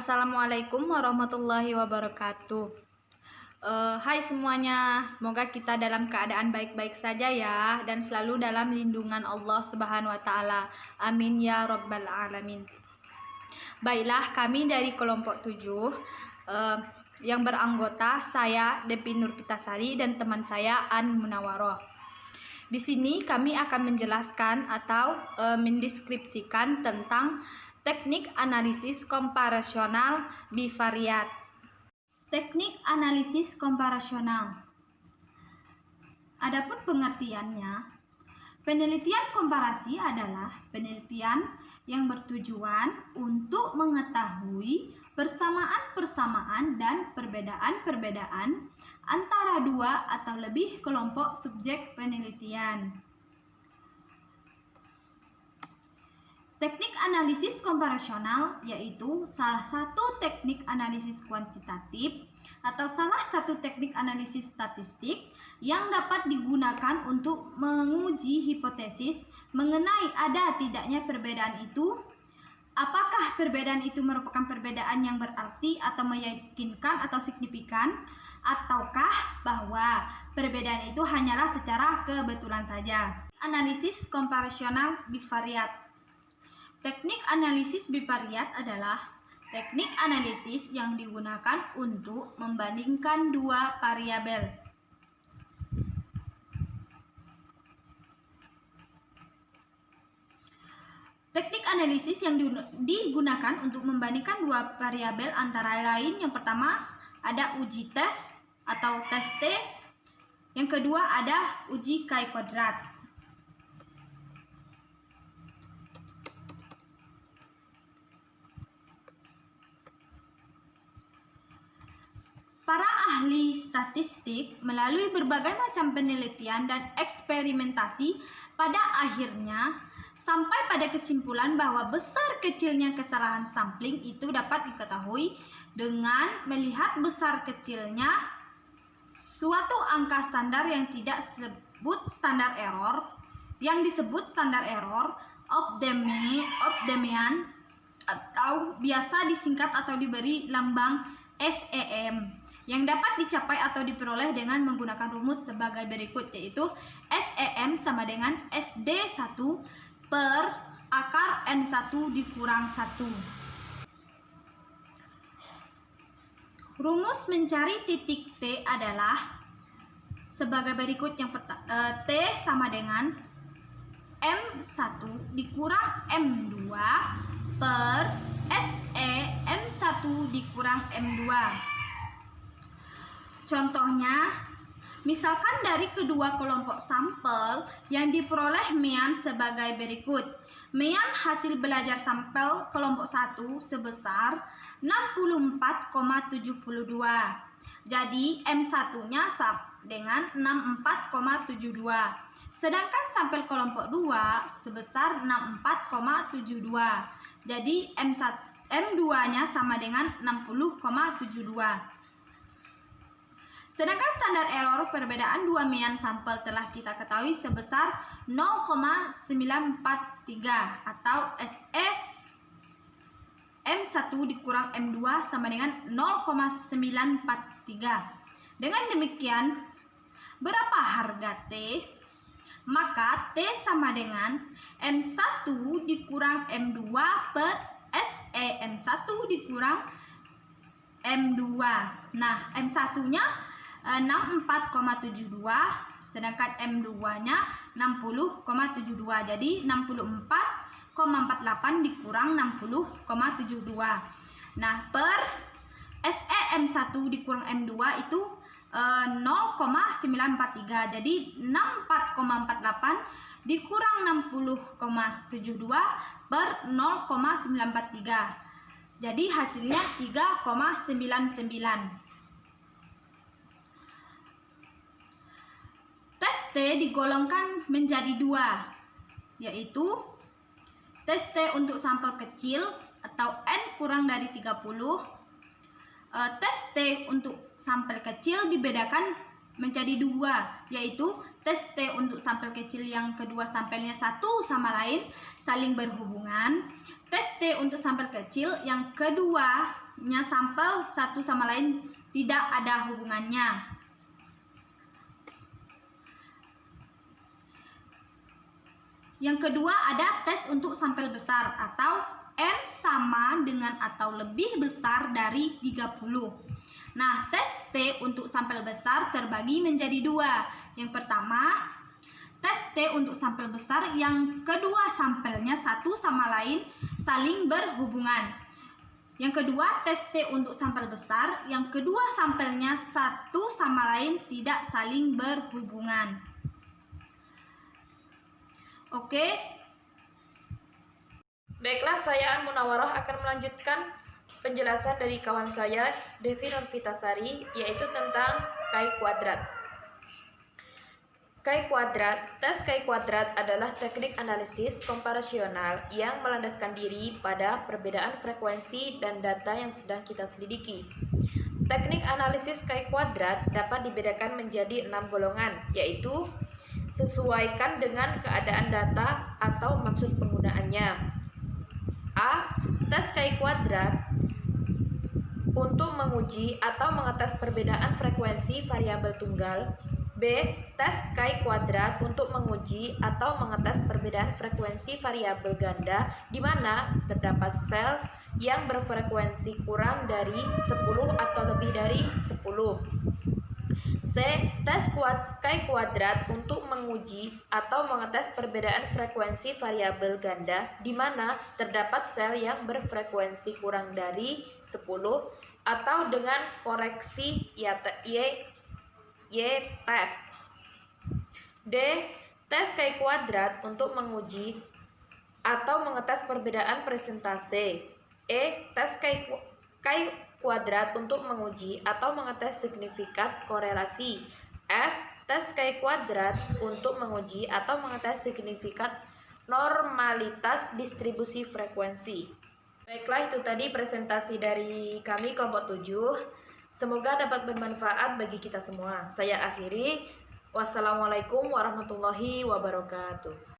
Assalamualaikum warahmatullahi wabarakatuh. Hai semuanya, semoga kita dalam keadaan baik-baik saja ya, dan selalu dalam lindungan Allah Subhanahu wa Ta'ala. Amin ya Rabbal Alamin. Baiklah, kami dari kelompok 7 yang beranggota saya Depi Nurpitasari dan teman saya An Munawaroh. Di sini kami akan menjelaskan atau mendeskripsikan tentang teknik analisis komparasional bivariat. Teknik analisis komparasional. Adapun pengertiannya, penelitian komparasi adalah penelitian yang bertujuan untuk mengetahui persamaan-persamaan dan perbedaan-perbedaan antara dua atau lebih kelompok subjek penelitian. Teknik analisis komparasional yaitu salah satu teknik analisis kuantitatif atau salah satu teknik analisis statistik yang dapat digunakan untuk menguji hipotesis mengenai ada tidaknya perbedaan itu, apakah perbedaan itu merupakan perbedaan yang berarti atau meyakinkan atau signifikan, ataukah bahwa perbedaan itu hanyalah secara kebetulan saja. Analisis komparasional bivariat. Teknik analisis bivariat adalah teknik analisis yang digunakan untuk membandingkan dua variabel. Teknik analisis yang digunakan untuk membandingkan dua variabel antara lain yang pertama ada uji tes atau tes T, yang kedua ada uji chi-kuadrat. Para ahli statistik melalui berbagai macam penelitian dan eksperimentasi pada akhirnya sampai pada kesimpulan bahwa besar kecilnya kesalahan sampling itu dapat diketahui dengan melihat besar kecilnya suatu angka standar yang disebut standar error Opdemian atau biasa disingkat atau diberi lambang SEM, yang dapat dicapai atau diperoleh dengan menggunakan rumus sebagai berikut, yaitu SEM sama dengan SD1 per akar N1 dikurang 1. Rumus mencari titik T adalah sebagai berikut. Yang pertama, T sama dengan M1 dikurang M2 per SE M1 dikurang M2. Contohnya, misalkan dari kedua kelompok sampel yang diperoleh mean sebagai berikut. Mean hasil belajar sampel kelompok 1 sebesar 64,72. Jadi M1-nya sama dengan 64,72. Sedangkan sampel kelompok 2 sebesar 64,72. Jadi M2-nya sama dengan 60,72. Sedangkan standar error perbedaan dua mean sampel telah kita ketahui sebesar 0,943 atau SE M1 dikurang M2 sama dengan 0,943. Dengan demikian, berapa harga T? Maka T sama dengan M1 dikurang M2 per SE M1 dikurang M2. Nah, M1-nya 64,72, sedangkan M2-nya 60,72. Jadi 64,48 dikurang 60,72. Nah, per SE M1 dikurang M2 itu 0,943. Jadi 64,48 dikurang 60,72 per 0,943. Jadi hasilnya 3,99. Tes T digolongkan menjadi dua, yaitu tes T untuk sampel kecil atau N kurang dari 30. Tes T untuk sampel kecil dibedakan menjadi dua, yaitu tes T untuk sampel kecil yang kedua sampelnya satu sama lain saling berhubungan. Tes T untuk sampel kecil yang kedua besarnya sampel satu sama lain tidak ada hubungannya. Yang kedua ada tes untuk sampel besar atau N sama dengan atau lebih besar dari 30. Nah, tes T untuk sampel besar terbagi menjadi dua. Yang pertama, tes T untuk sampel besar, yang kedua sampelnya satu sama lain saling berhubungan. Yang kedua, tes T untuk sampel besar, yang kedua sampelnya satu sama lain tidak saling berhubungan. Oke. Baiklah, saya An Munawaroh akan melanjutkan penjelasan dari kawan saya, Devi Nurfitasari, yaitu tentang Chi kuadrat. Tes Chi kuadrat adalah teknik analisis komparasional yang melandaskan diri pada perbedaan frekuensi dan data yang sedang kita selidiki. Teknik analisis Chi kuadrat dapat dibedakan menjadi 6 golongan, yaitu sesuaikan dengan keadaan data atau maksud penggunaannya. A. Tes Chi kuadrat untuk menguji atau mengetes perbedaan frekuensi variabel tunggal. B. Tes Chi kuadrat untuk menguji atau mengetes perbedaan frekuensi variabel ganda di mana terdapat sel yang berfrekuensi kurang dari 10 atau lebih dari 10. C. Tes Chi kuadrat untuk menguji atau mengetes perbedaan frekuensi variabel ganda di mana terdapat sel yang berfrekuensi kurang dari 10 atau dengan koreksi Y-tes. D. Tes Chi kuadrat untuk menguji atau mengetes perbedaan presentase. E. Tes Chi kuadrat untuk menguji atau mengetes signifikat korelasi. F. Tes Chi kuadrat untuk menguji atau mengetes signifikat normalitas distribusi frekuensi. Baiklah, itu tadi presentasi dari kami kelompok 7. Semoga dapat bermanfaat bagi kita semua. Saya akhiri. Wassalamualaikum warahmatullahi wabarakatuh.